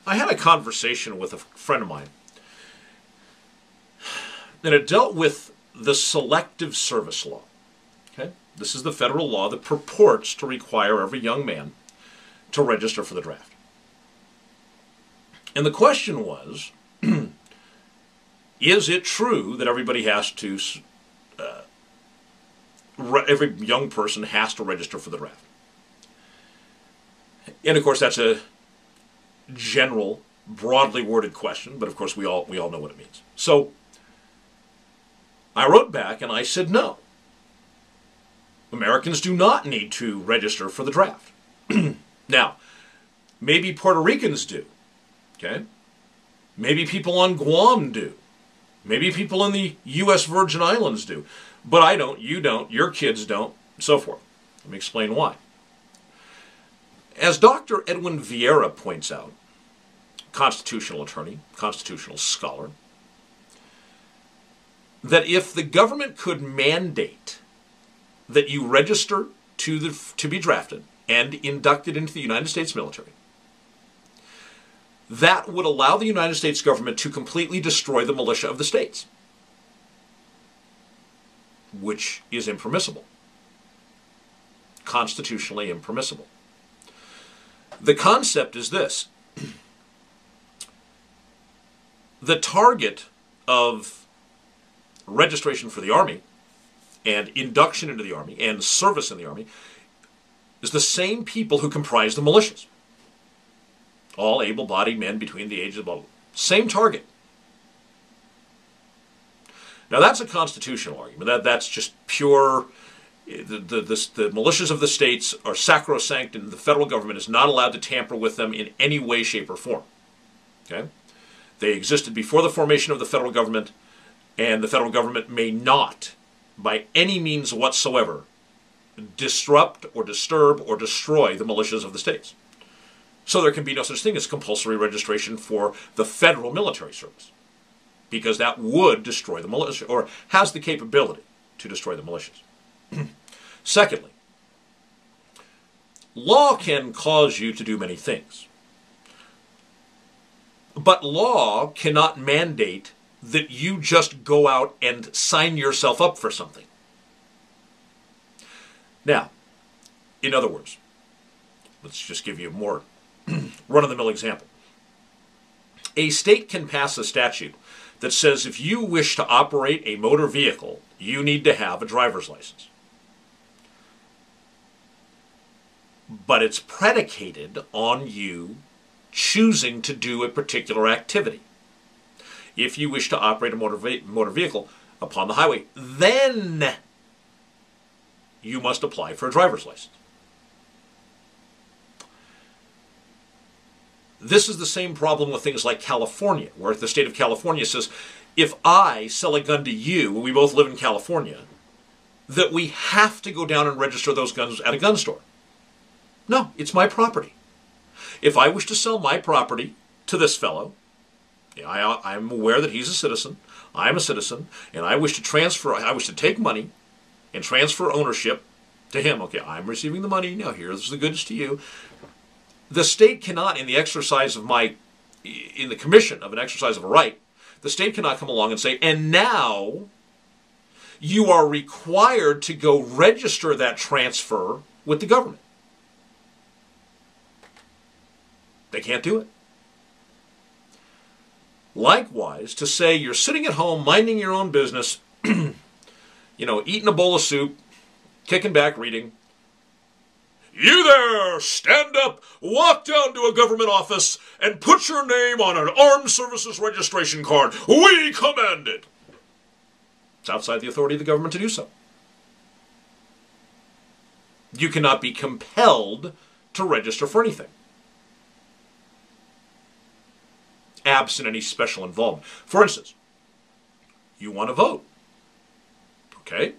I had a conversation with a friend of mine, and it dealt with the Selective Service Law. Okay? This is the federal law that purports to require every young man to register for the draft. And the question was, is it true that everybody has to, every young person has to register for the draft? And of course, that's a general, broadly worded question, but of course we all know what it means. So I wrote back and I said no. Americans do not need to register for the draft. Now, maybe Puerto Ricans do. Okay? Maybe people on Guam do. Maybe people in the U.S. Virgin Islands do. But I don't, you don't, your kids don't, and so forth. Let me explain why. As Dr. Edwin Vieira points out, constitutional attorney, constitutional scholar, that if the government could mandate that you register to be drafted and inducted into the United States military, that would allow the United States government to completely destroy the militia of the states, which is impermissible, constitutionally impermissible. The concept is this. The target of registration for the Army and induction into the Army and service in the Army is the same people who comprise the militias. All able-bodied men between the ages of same target. Now that's a constitutional argument. That's just pure. The militias of the states are sacrosanct, and the federal government is not allowed to tamper with them in any way, shape, or form. Okay? They existed before the formation of the federal government, and the federal government may not, by any means whatsoever, disrupt or disturb or destroy the militias of the states. So there can be no such thing as compulsory registration for the federal military service, because that would destroy the militia, or has the capability to destroy the militias. Secondly, law can cause you to do many things, but law cannot mandate that you just go out and sign yourself up for something. Now, in other words, let's just give you a more run-of-the-mill example. A state can pass a statute that says if you wish to operate a motor vehicle, you need to have a driver's license. But it's predicated on you choosing to do a particular activity. If you wish to operate a motor vehicle upon the highway, then you must apply for a driver's license. This is the same problem with things like California, where the state of California says, if I sell a gun to you, and we both live in California, that we have to go down and register those guns at a gun store. No, it's my property. If I wish to sell my property to this fellow, I'm aware that he's a citizen, I'm a citizen, and I wish to take money and transfer ownership to him. Okay, I'm receiving the money, now here's the goods to you. The state cannot, in the commission of an exercise of a right, the state cannot come along and say, and now you are required to go register that transfer with the government. They can't do it. Likewise, to say you're sitting at home, minding your own business, eating a bowl of soup, kicking back, reading. You there, stand up, walk down to a government office, and put your name on an armed services registration card. We command it. It's outside the authority of the government to do so. You cannot be compelled to register for anything, absent any special involvement. For instance, you want to vote. Okay?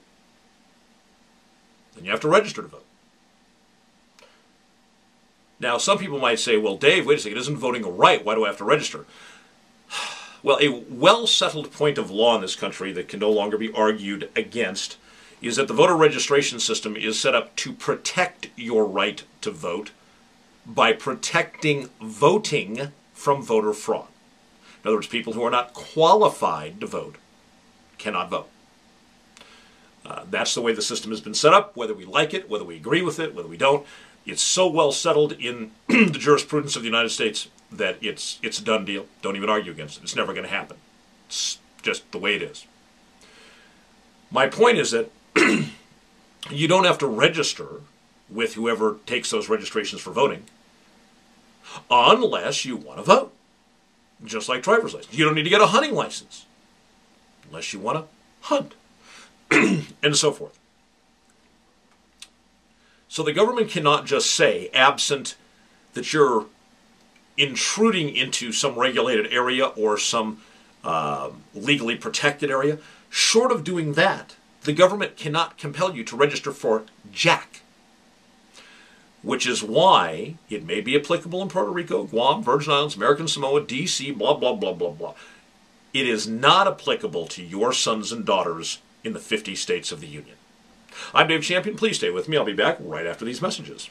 Then you have to register to vote. Now, some people might say, well, Dave, wait a second, isn't voting a right? Why do I have to register? Well, a well-settled point of law in this country that can no longer be argued against is that the voter registration system is set up to protect your right to vote by protecting voting from voter fraud. In other words, people who are not qualified to vote cannot vote. That's the way the system has been set up, whether we like it, whether we agree with it, whether we don't. It's so well settled in the jurisprudence of the United States that it's a done deal. Don't even argue against it. It's never going to happen. It's just the way it is. My point is that you don't have to register with whoever takes those registrations for voting unless you want to vote. Just like driver's license. You don't need to get a hunting license unless you want to hunt. And so forth. So the government cannot just say, absent that you're intruding into some regulated area or some legally protected area, short of doing that, the government cannot compel you to register for jack. Which is why it may be applicable in Puerto Rico, Guam, Virgin Islands, American Samoa, D.C., blah, blah, blah, blah, blah. It is not applicable to your sons and daughters in the 50 states of the Union. I'm Dave Champion. Please stay with me. I'll be back right after these messages.